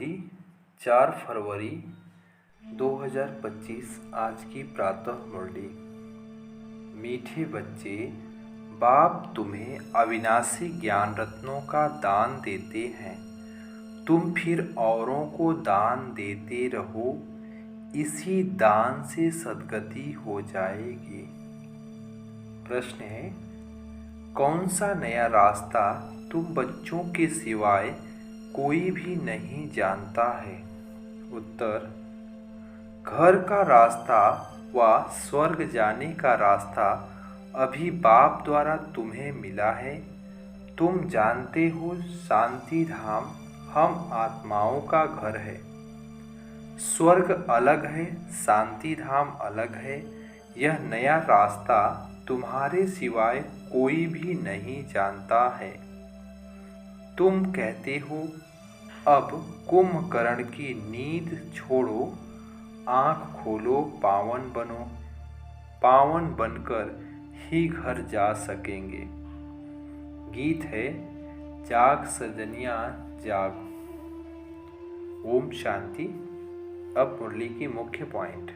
शांति। 4 फरवरी 2025 आज की प्रातः मुरली। मीठे बच्चे, बाप तुम्हें अविनाशी ज्ञान रत्नों का दान देते हैं। तुम फिर औरों को दान देते रहो, इसी दान से सद्गति हो जाएगी। प्रश्न है, कौन सा नया रास्ता तुम बच्चों के सिवाय कोई भी नहीं जानता है? उत्तर, घर का रास्ता व स्वर्ग जाने का रास्ता अभी बाप द्वारा तुम्हें मिला है। तुम जानते हो शांति धाम हम आत्माओं का घर है। स्वर्ग अलग है, शांति धाम अलग है। यह नया रास्ता तुम्हारे सिवाय कोई भी नहीं जानता है। तुम कहते हो अब कुंभकर्ण की नींद छोड़ो, आँख खोलो, पावन बनो। पावन बनकर ही घर जा सकेंगे। गीत है जाग सजनिया जाग। ओम शांति। अब मुरली की मुख्य पॉइंट।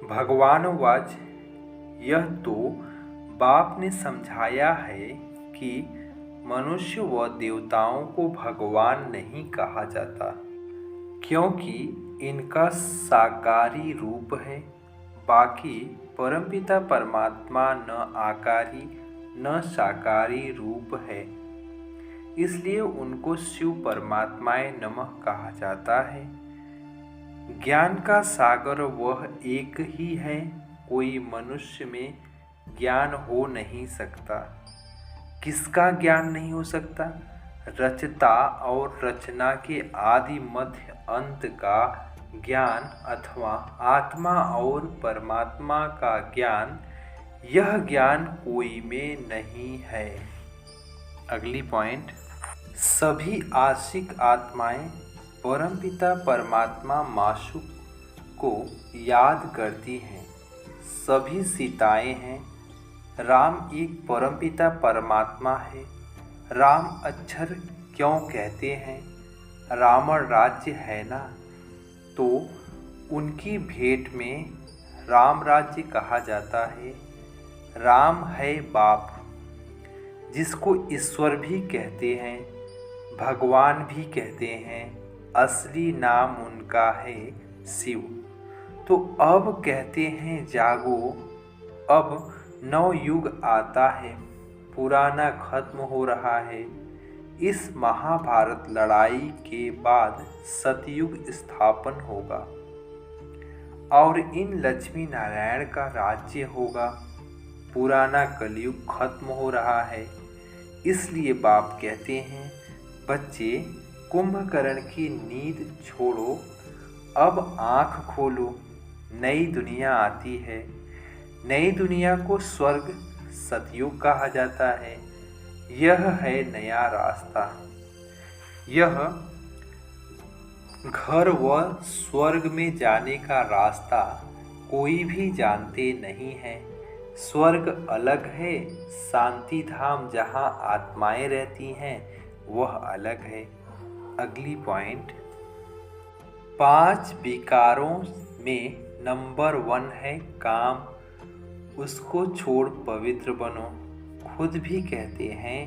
भगवान वाच, यह तो बाप ने समझाया है कि मनुष्य व देवताओं को भगवान नहीं कहा जाता, क्योंकि इनका साकारी रूप है। बाकी परमपिता परमात्मा न आकारी न साकारी रूप है, इसलिए उनको शिव परमात्माए नमः कहा जाता है। ज्ञान का सागर वह एक ही है। कोई मनुष्य में ज्ञान हो नहीं सकता। किसका ज्ञान नहीं हो सकता? रचता और रचना के आदि मध्य अंत का ज्ञान अथवा आत्मा और परमात्मा का ज्ञान, यह ज्ञान कोई में नहीं है। अगली पॉइंट, सभी आशिक आत्माएं परमपिता परमात्मा माशूक को याद करती हैं। सभी सीताएं हैं। राम एक परमपिता परमात्मा है। राम अक्षर क्यों कहते हैं? रावण राज्य है ना, तो उनकी भेंट में राम राज्य कहा जाता है। राम है बाप, जिसको ईश्वर भी कहते हैं, भगवान भी कहते हैं। असली नाम उनका है शिव। तो अब कहते हैं जागो, अब नव युग आता है, पुराना खत्म हो रहा है। इस महाभारत लड़ाई के बाद सतयुग स्थापन होगा और इन लक्ष्मी नारायण का राज्य होगा। पुराना कलयुग खत्म हो रहा है, इसलिए बाप कहते हैं बच्चे, कुंभकर्ण की नींद छोड़ो, अब आँख खोलो। नई दुनिया आती है। नई दुनिया को स्वर्ग सतयुग कहा जाता है। यह है नया रास्ता। यह घर व स्वर्ग में जाने का रास्ता कोई भी जानते नहीं है। स्वर्ग अलग है, शांति धाम जहाँ आत्माएं रहती हैं वह अलग है। अगली पॉइंट, 5 विकारों में नंबर 1 है काम। उसको छोड़ पवित्र बनो। खुद भी कहते हैं,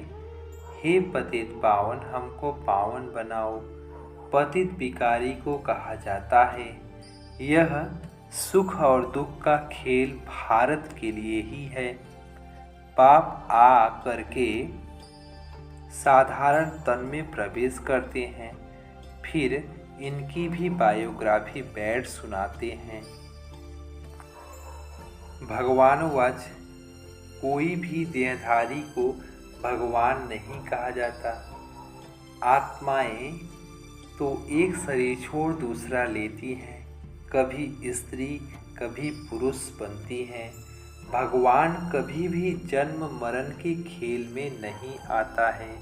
हे पतित पावन, हमको पावन बनाओ। पतित विकारी को कहा जाता है। यह सुख और दुख का खेल भारत के लिए ही है। पाप आ करके साधारण तन में प्रवेश करते हैं, फिर इनकी भी बायोग्राफी बैठ सुनाते हैं। भगवान वाच, कोई भी देहधारी को भगवान नहीं कहा जाता। आत्माएं तो एक शरीर छोड़ दूसरा लेती हैं, कभी स्त्री कभी पुरुष बनती हैं। भगवान कभी भी जन्म मरण के खेल में नहीं आता है।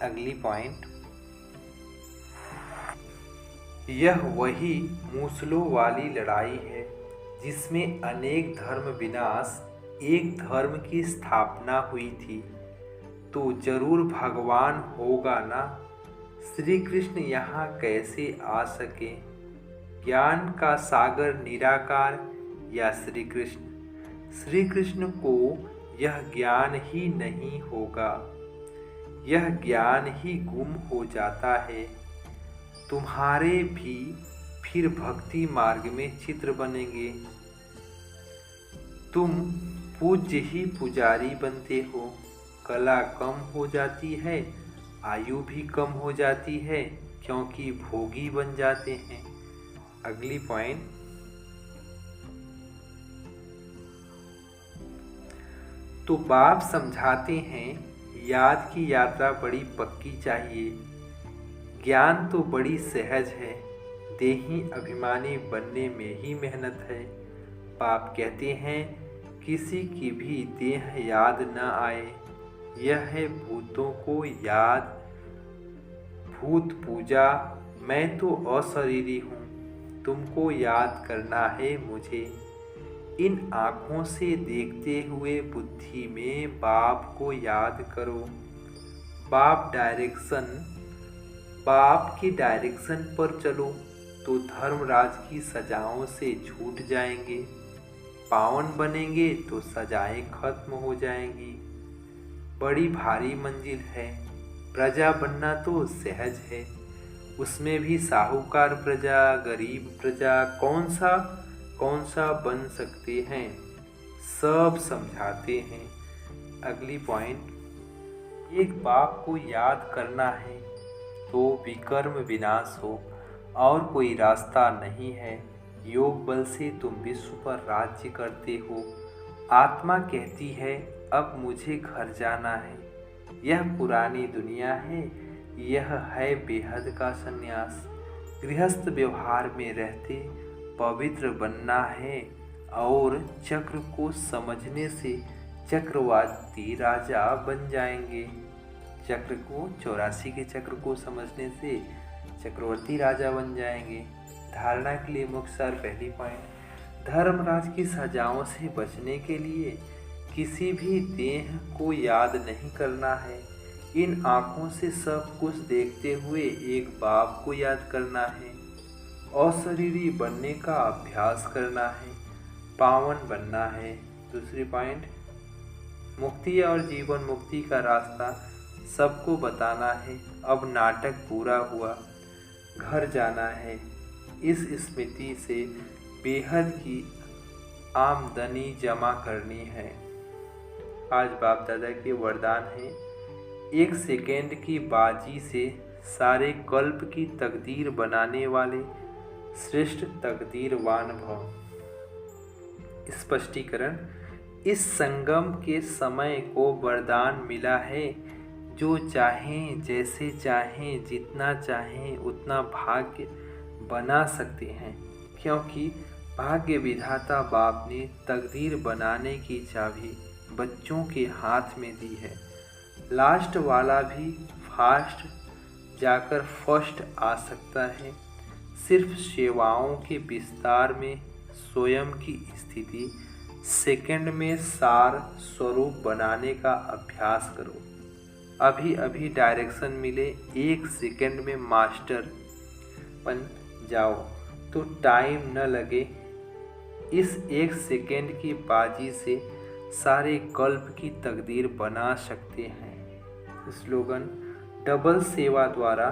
अगली पॉइंट, यह वही मूसलों वाली लड़ाई है जिसमें अनेक धर्म विनाश, एक धर्म की स्थापना हुई थी। तो जरूर भगवान होगा ना। श्री कृष्ण यहाँ कैसे आ सके? ज्ञान का सागर निराकार या श्री कृष्ण? श्री कृष्ण को यह ज्ञान ही नहीं होगा, यह ज्ञान ही गुम हो जाता है। तुम्हारे भी फिर भक्ति मार्ग में चित्र बनेंगे। तुम पूज्य ही पुजारी बनते हो। कला कम हो जाती है, आयु भी कम हो जाती है, क्योंकि भोगी बन जाते हैं। अगली पॉइंट, तो बाप समझाते हैं याद की यात्रा बड़ी पक्की चाहिए। ज्ञान तो बड़ी सहज है, देही अभिमानी बनने में ही मेहनत है। बाप कहते हैं किसी की भी देह याद न आए, यह है भूतों को याद। भूत पूजा, मैं तो अशरीरी हूँ, तुमको याद करना है मुझे। इन आँखों से देखते हुए बुद्धि में बाप को याद करो। बाप की डायरेक्शन पर चलो तो धर्मराज की सजाओं से छूट जाएंगे। पावन बनेंगे तो सजाएं खत्म हो जाएंगी। बड़ी भारी मंजिल है, प्रजा बनना तो सहज है। उसमें भी साहूकार प्रजा, गरीब प्रजा कौन सा बन सकते हैं, सब समझाते हैं। अगली पॉइंट, एक बाप को याद करना है तो विकर्म विनाश हो और कोई रास्ता नहीं है। योग बल से तुम विश्व पर राज्य करते हो। आत्मा कहती है अब मुझे घर जाना है। यह पुरानी दुनिया है, यह है बेहद का संन्यास। गृहस्थ व्यवहार में रहते पवित्र बनना है और चक्र को समझने से चक्रवर्ती राजा बन जाएंगे। चक्र को 84 के चक्र को समझने से चक्रवर्ती राजा बन जाएंगे। धारणा के लिए मुख्य सार, पहली पॉइंट, धर्मराज की सजाओं से बचने के लिए किसी भी देह को याद नहीं करना है। इन आँखों से सब कुछ देखते हुए एक बाप को याद करना है। अशरीरी बनने का अभ्यास करना है, पावन बनना है। दूसरी पॉइंट, मुक्ति और जीवन मुक्ति का रास्ता सबको बताना है। अब नाटक पूरा हुआ, घर जाना है। इस स्मृति से बेहद की आमदनी जमा करनी है। आज बाप दादा के वरदान है, 1 सेकेंड की बाजी से सारे कल्प की तकदीर बनाने वाले श्रेष्ठ तकदीरवान भव। स्पष्टीकरण, इस संगम के समय को वरदान मिला है, जो चाहें, जैसे चाहें, जितना चाहें उतना भाग्य बना सकते हैं, क्योंकि भाग्य विधाता बाप ने तकदीर बनाने की चाबी बच्चों के हाथ में दी है। लास्ट वाला भी फास्ट जाकर फर्स्ट आ सकता है। सिर्फ सेवाओं के विस्तार में स्वयं की स्थिति सेकंड में सार स्वरूप बनाने का अभ्यास करो। अभी अभी डायरेक्शन मिले, 1 सेकंड में मास्टर बन जाओ तो टाइम न लगे। इस 1 सेकंड की बाजी से सारे कल्प की तकदीर बना सकते हैं। स्लोगन, डबल सेवा द्वारा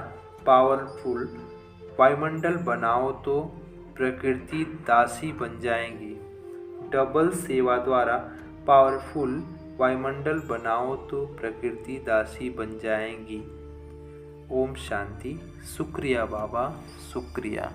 पावरफुल वायुमंडल बनाओ तो प्रकृति दासी बन जाएंगी। डबल सेवा द्वारा पावरफुल वायुमंडल बनाओ तो प्रकृति दासी बन जाएंगी। ओम शांति। शुक्रिया बाबा, शुक्रिया।